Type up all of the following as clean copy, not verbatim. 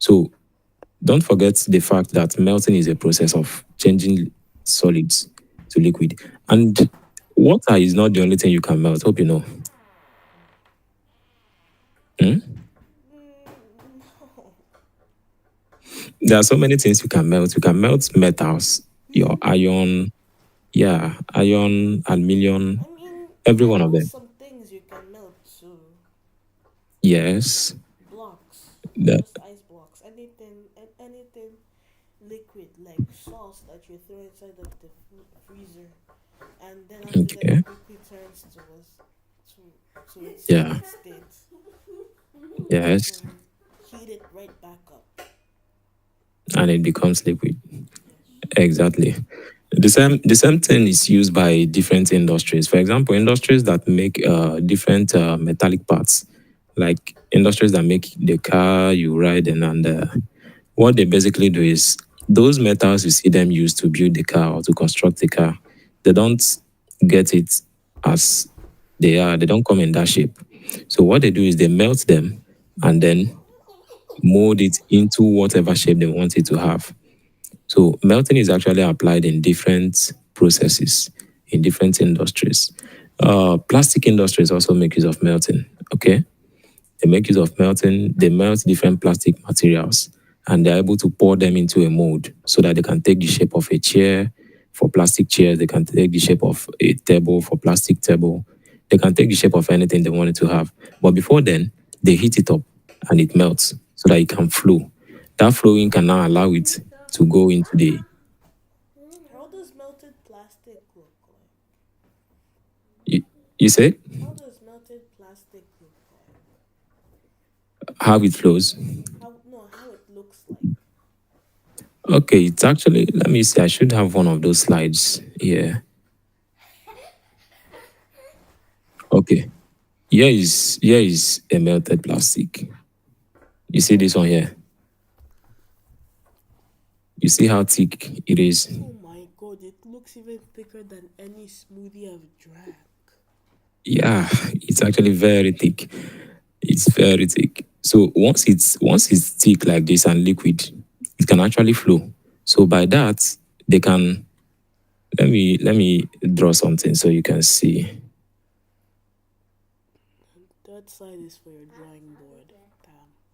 So don't forget the fact that melting is a process of changing solids to liquid. And water is not the only thing you can melt. Hope you know. Hmm? No. There are so many things you can melt. You can melt metals, your iron, yeah, iron, aluminium, I mean, every I one of know them. some things you can melt too. Yes. Blocks, That just ice blocks, anything, anything liquid like sauce that you throw inside of the freezer, and then after that it okay. quickly turns to its Yeah. solid state. You Yes. can heat it right back up. And it becomes liquid. Yes. Exactly. The same thing is used by different industries. For example, industries that make different metallic parts, like industries that make the car you ride in, and what they basically do is those metals you see them used to build the car or to construct the car, they don't get it as they are. They don't come in that shape. So what they do is they melt them and then mold it into whatever shape they want it to have. So melting is actually applied in different processes in different industries. Plastic industries also make use of melting. Okay, they make use of melting. They melt different plastic materials, and they're able to pour them into a mold so that they can take the shape of a chair. For plastic chairs, they can take the shape of a table. For plastic table, they can take the shape of anything they wanted to have. But before then, they heat it up and it melts so that it can flow. That flowing can now allow it to go into the. How does melted plastic look like? You, you said How does melted plastic look like? how it flows. How no, how it looks like? Okay, it's actually, let me see. I should have one of those slides here. Okay, here is a melted plastic. You see this one here. You see how thick it is. Oh my god, it looks even thicker than any smoothie I've drank. Yeah, it's actually very thick. It's very thick. So once it's thick like this and liquid, it can actually flow. So by that, they can let me draw something so you can see. That side is for your drawing board. Damn.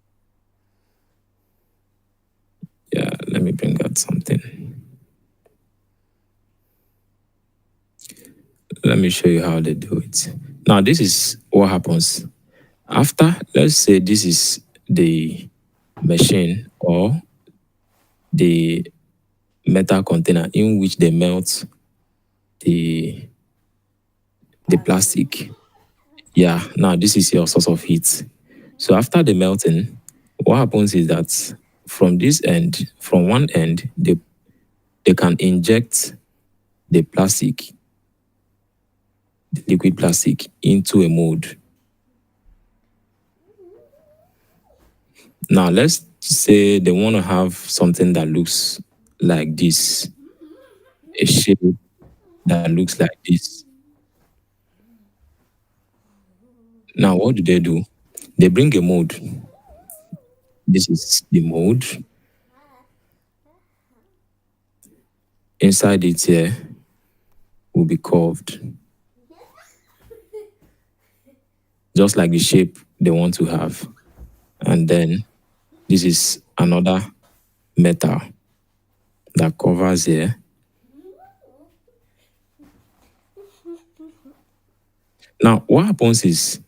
Yeah, let me bring out something. Let me show you how they do it. Now, this is what happens. After, let's say this is the machine or the metal container in which they melt the the Plastic. plastic. Yeah, now this is your source of heat. So after the melting, what happens is that from this end, from one end, they can inject the plastic, the liquid plastic, into a mold. Now let's say they want to have something that looks like this, a shape that looks like this. Now what do they do? They bring a mold. This is the mold. Inside it here will be curved, just like the shape they want to have. And then this is another metal that covers here. Now, what happens is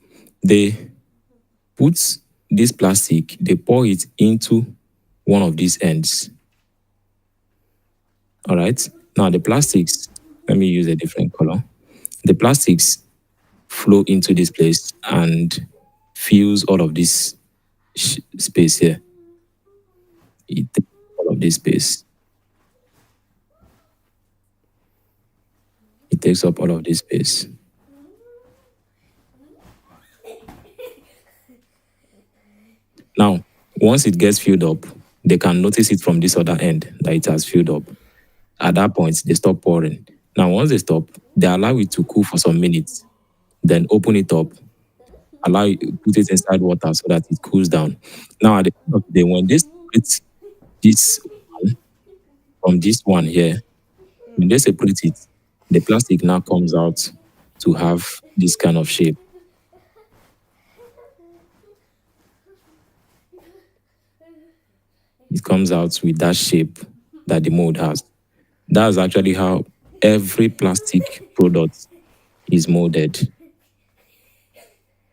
they put this plastic, they pour it into one of these ends. All right. Now, the plastics, let me use a different color. The plastics flow into this place and fills all of this space here. It takes all of this space. It takes up all of this space. Now, once it gets filled up, they can notice it from this other end that it has filled up. At that point, they stop pouring. Now, once they stop, they allow it to cool for some minutes, then open it up, allow it, put it inside water so that it cools down. Now, at the end of the day, when this separate this one from this one here, when they separate it, the plastic now comes out to have this kind of shape. It comes out with that shape that the mold has. That's actually how every plastic product is molded.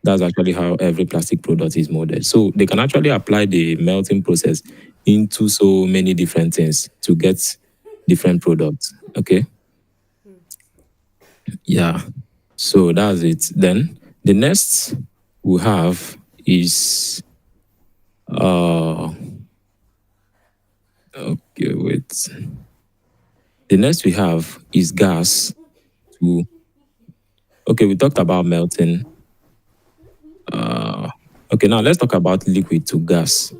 That's actually how every plastic product is molded. So they can actually apply the melting process into so many different things to get different products. Okay. Yeah. So that's it. Then the next we have is okay, wait. The next we have is gas to okay, we talked about melting. Okay, now let's talk about liquid to gas.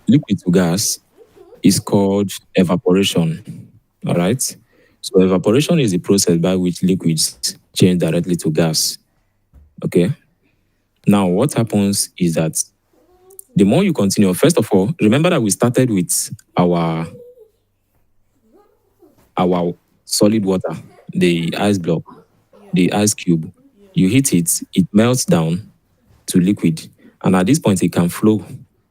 Liquid to gas is called evaporation. All right. So evaporation is the process by which liquids change directly to gas. Okay. Now, what happens is that the more you continue, first of all, remember that we started with our solid water, the ice block, Yeah. the ice cube. Yeah. You heat it, it melts down to liquid, and at this point, it can flow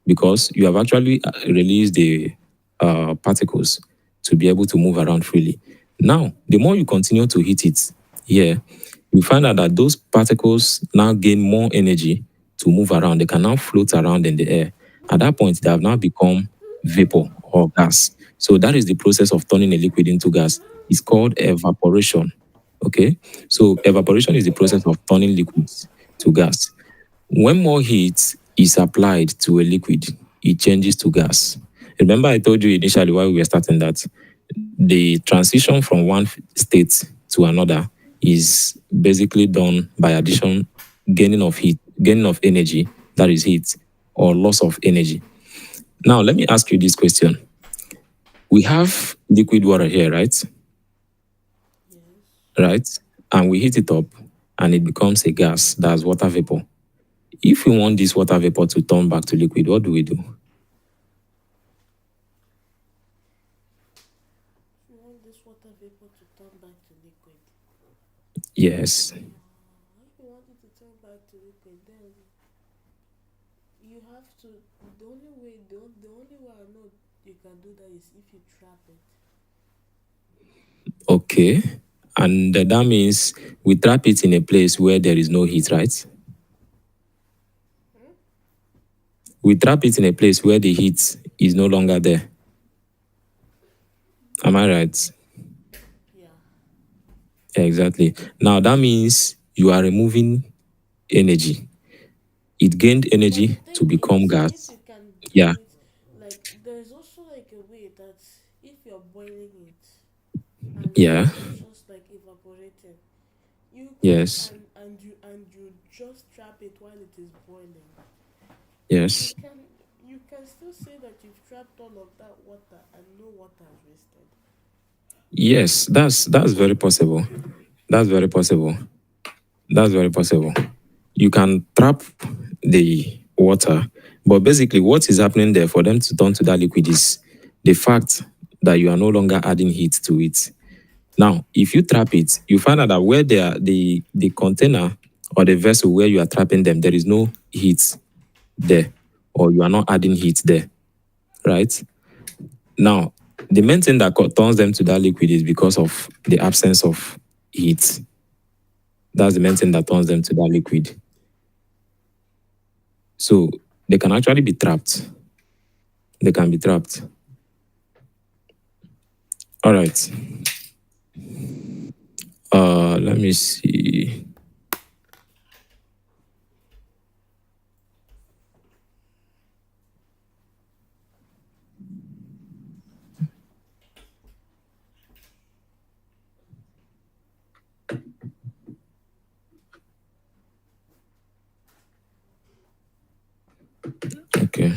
because you have actually released the particles to be able to move around freely. Now, the more you continue to heat it, here, you find out that those particles now gain more energy to move around. They can now float around in the air. At that point, they have now become vapor or gas. So that is the process of turning a liquid into gas. It's called evaporation. Okay. So evaporation is the process of turning liquids to gas. When more heat is applied to a liquid, it changes to gas. Remember, I told you initially while we were starting that the transition from one state to another is basically done by addition, gaining of heat, gaining of energy, that is heat, or loss of energy. Now, let me ask you this question. We have liquid water here, right? Yes. Right? And we heat it up and it becomes a gas, that's water vapor. If we want this water vapor to turn back to liquid, what do we do? You want this water vapor to turn back to liquid. Yes. If you want it to turn back to liquid, then you have to. The only way I know you can do that is if you trap it. Okay. And that means we trap it in a place where there is no heat, right? We trap it in a place where the heat is no longer there. Am I right? Yeah. Exactly. Now that means you are removing energy. It gained But the energy to thing become is, if gas. you can do Yeah. it, like there's also like a way that if you're boiling it and the Yeah. heat is just like evaporating, you could Yes. and you just trap it while it is boiling. You Yes. can you can still say that you've trapped all of that water and no water is wasted. Yes. That's very possible. That's very possible. That's very possible. You can trap the water, but basically, what is happening there for them to turn to that liquid is the fact that you are no longer adding heat to it. Now, if you trap it, you find out that where they are, the container or the vessel where you are trapping them, there is no heat there, or you are not adding heat there, right? Now, the main thing that turns them to that liquid is because of the absence of heat. That's the main thing that turns them to that liquid. So they can actually be trapped. They can be trapped. All right. Let me see. Okay.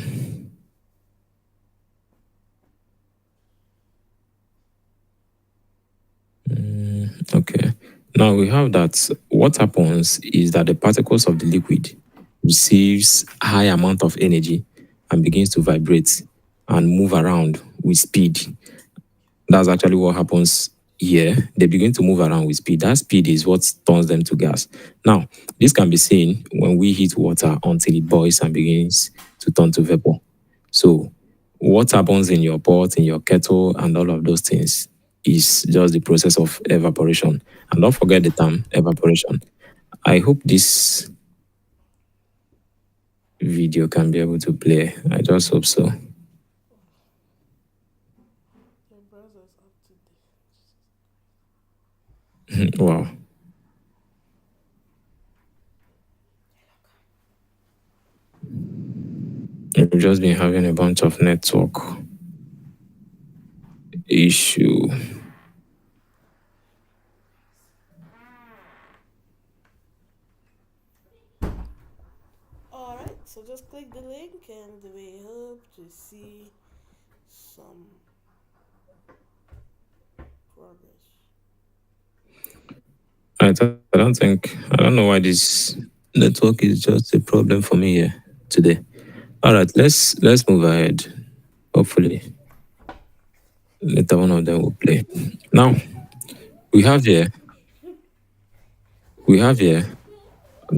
Okay. Now we have that what happens is that the particles of the liquid receives high amount of energy and begins to vibrate. and move around with speed. That's actually what happens here. They begin to move around with speed. That speed is what turns them to gas. Now, this can be seen when we heat water until it boils and begins to turn to vapor. So, what happens in your pot, in your kettle, and all of those things is just the process of evaporation. And don't forget the term evaporation. I hope this video can be able to play. I just hope so. Your browser's up to date. Wow. We've just been having a bunch of network issue. Alright, so just click the link and we hope to see some progress. I don't know why this network is just a problem for me here today. All right, let's move ahead. Hopefully, later one of them will play. Now we have here we have here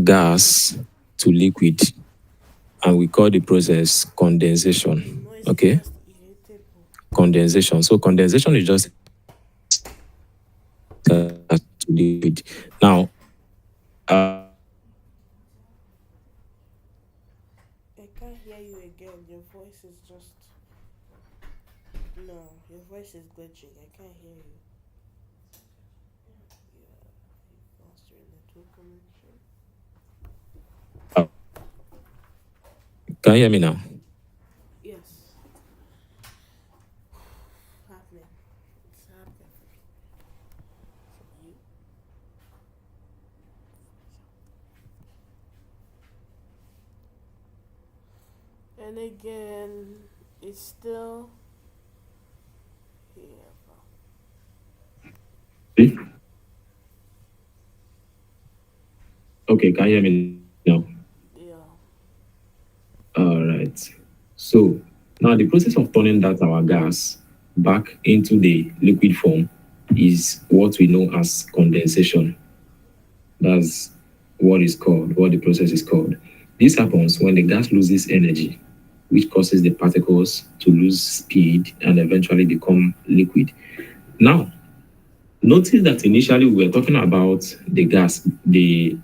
gas to liquid, and we call the process condensation. Noise is Okay, just irritable. condensation. So condensation is just gas to liquid. Now, I can't hear you again. Your voice is just. No, your voice is glitching. I can't hear you. Yeah, you lost your network connection. can you hear me now? Yes. Happening. It's happening. You. And again, it's still here. Okay, can you hear me now? Yeah. All right. So now the process of turning that our gas back into the liquid form is what we know as condensation. That's what the process is called. This happens when the gas loses energy, which causes the particles to lose speed and eventually become liquid. Now, notice that initially we were talking about the gas, the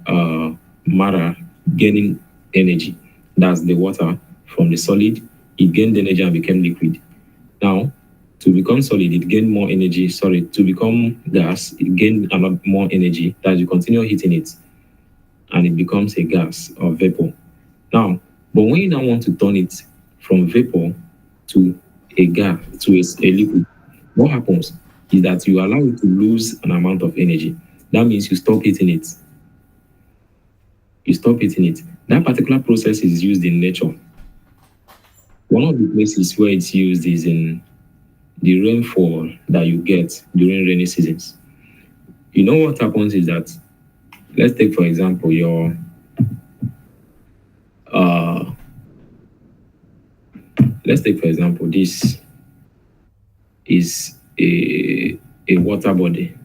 matter gaining energy. That's the water from the solid. It gained energy and became liquid. Now, to become solid, it gained more energy. Sorry, to become gas, it gained a lot more energy. That you continue heating it, and it becomes a gas or vapor. Now, but when you now want to turn it from vapor to a gas to a liquid, what happens is that you allow it to lose an amount of energy. That means you stop heating it. You stop heating it. That particular process is used in nature. One of the places where it's used is in the rainfall that you get during rainy seasons. You know what happens is that, let's take for example your uh let's take for example this is a water body.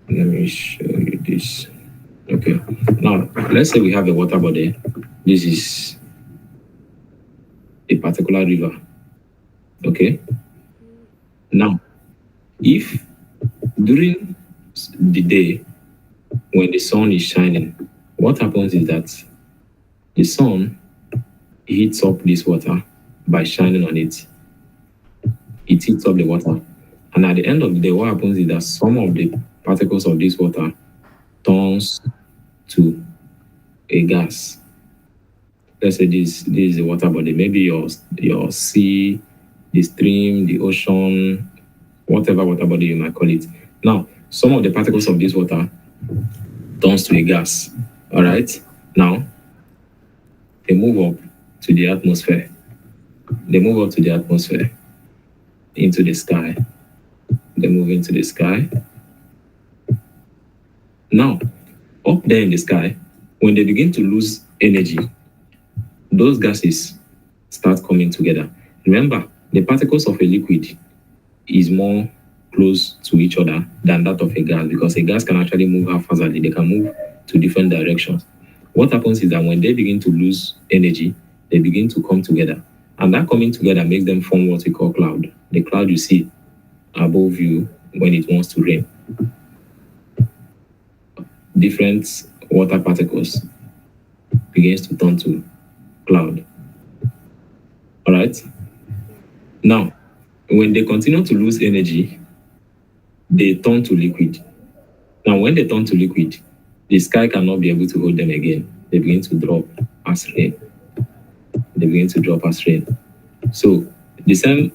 Let me show you this. Okay. Now, let's say we have a water body. This is a particular river. Okay. Now, if during the day when the sun is shining, what happens is that the sun heats up this water by shining on it. It heats up the water. And at the end of the day, what happens is that some of the particles of this water turns to a gas. Let's say this is a water body. Maybe your sea, the stream, the ocean, whatever water body you might call it. Now, some of the particles of this water turns to a gas. All right. Now, they move up to the atmosphere. They move up to the atmosphere, into the sky. They move into the sky. Now, Up there in the sky, when they begin to lose energy, those gases start coming together. Remember, the particles of a liquid is more close to each other than that of a gas, because a gas can actually move haphazardly. They can move to different directions. What happens is that when they begin to lose energy, they begin to come together. And that coming together makes them form what we call cloud. The cloud you see above you when it wants to rain. Different water particles begins to turn to cloud. All right. Now, when they continue to lose energy, they turn to liquid. Now, when they turn to liquid, the sky cannot be able to hold them again. They begin to drop as rain. They begin to drop as rain. So, the same,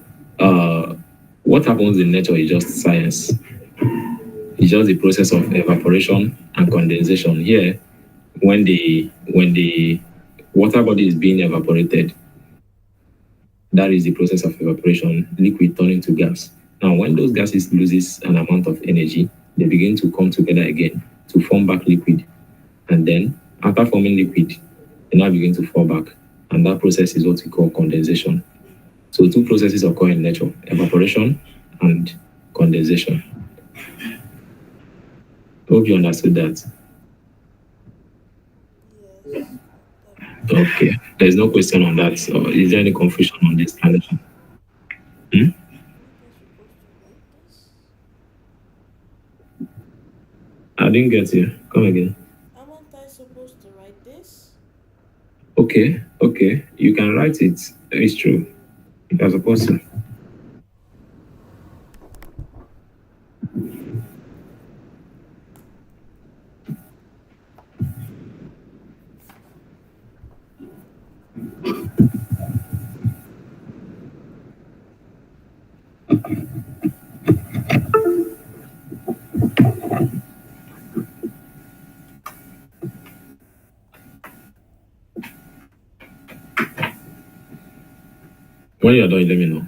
what happens in nature is just science. It's just the process of evaporation and condensation. Here, when the water body is being evaporated, that is the process of evaporation, liquid turning to gas. Now, when those gases loses an amount of energy, they begin to come together again to form back liquid. And then, after forming liquid, they now begin to fall back. And that process is what we call condensation. So, two processes occur in nature: evaporation and condensation. Hope you understood that. Yes. Okay. There's no question on that. So is there any confusion on this explanation? Hmm? I didn't get you. Come again. Aren't I supposed to write this? Okay, okay. You can write it. It's true. You're supposed to. When you're done, let me know.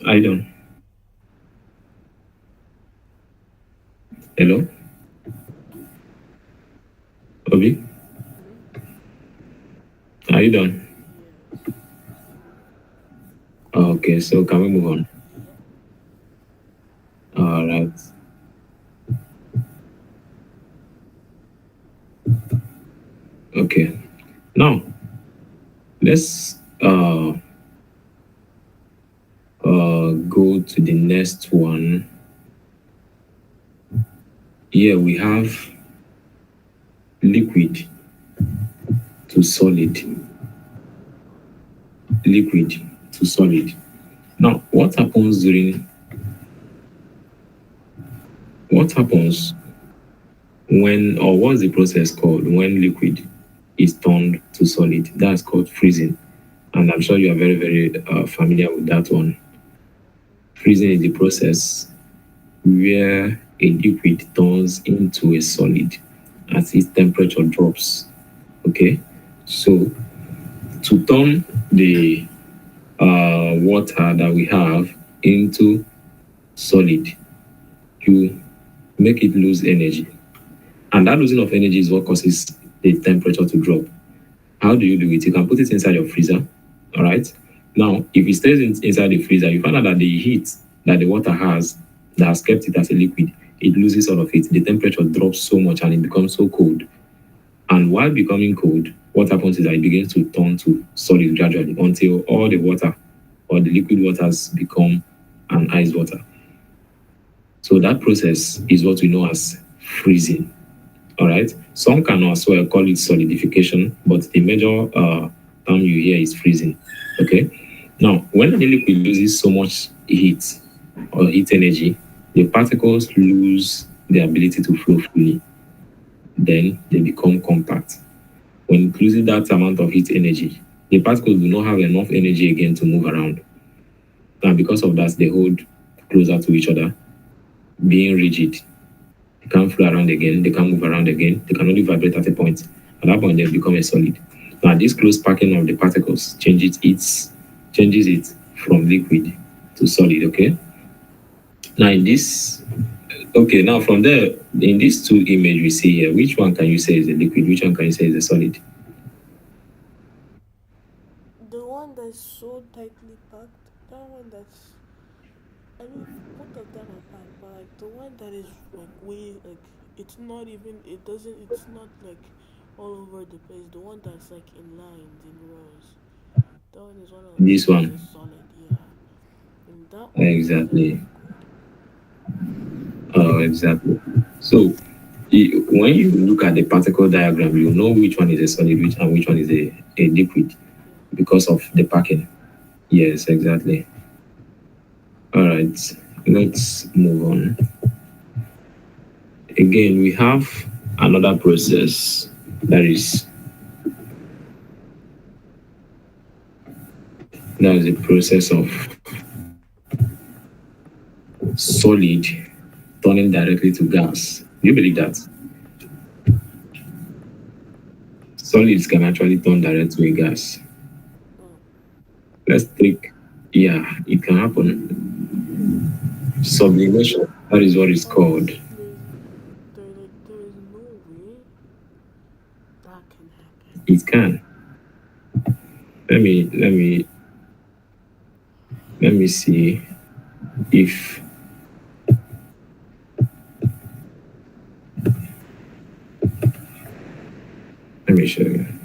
I don't. Hello? Obi? Are you done? Yes. Okay, so can we move on? All right. Okay. Now, let's go to the next one. Here we have liquid to solid. Liquid to solid. Now, what happens when, or what's the process called when liquid is turned to solid? That's called freezing. And I'm sure you are very, very familiar with that one. Freezing is the process where a liquid turns into a solid as its temperature drops. Okay, so to turn the water that we have into solid, you make it lose energy, and that losing of energy is what causes the temperature to drop. How do you do it? You can put it inside your freezer. All right. Now, if it stays inside the freezer, you find out that the heat that the water has that has kept it as a liquid, it loses all of it. The temperature drops so much and it becomes so cold. And while becoming cold, what happens is that it begins to turn to solid gradually until all the water or the liquid waters become an ice water. So that process is what we know as freezing. All right. Some can as well call it solidification, but the major term you hear is freezing. Okay. Now, when the liquid loses so much heat or heat energy, the particles lose the ability to flow freely. Then they become compact. When it loses that amount of heat energy, the particles do not have enough energy again to move around. And because of that, they hold closer to each other, being rigid. They can't flow around again, they can't move around again, they can only vibrate at a point. At that point, they become a solid. Now, this close packing of the particles changes it from liquid to solid, okay? Now, in this, okay, now from there, in these two images we see here, which one can you say is a liquid? Which one can you say is a solid? The one that's so tightly packed, that one that's, I mean, both of them are packed, but like the one that is like way like it's not even it doesn't it's not like all over the place. The one that's like in lines in rows. That one is one I would This say is a one. solid, yeah. And that one is a Exactly. liquid. Exactly. So when you look at the particle diagram, you know which one is a solid, which one is a liquid Yeah. because of the packing. Yes, exactly. All right, let's move on. Again, we have another process that is the process of solid turning directly to gas. Do you believe that? Solids can actually turn direct to a gas. Oh, Let's take, yeah, it can happen. Sublimation, that is what it's called. honestly, there is no way that can happen. It can. Let me see if let me show you.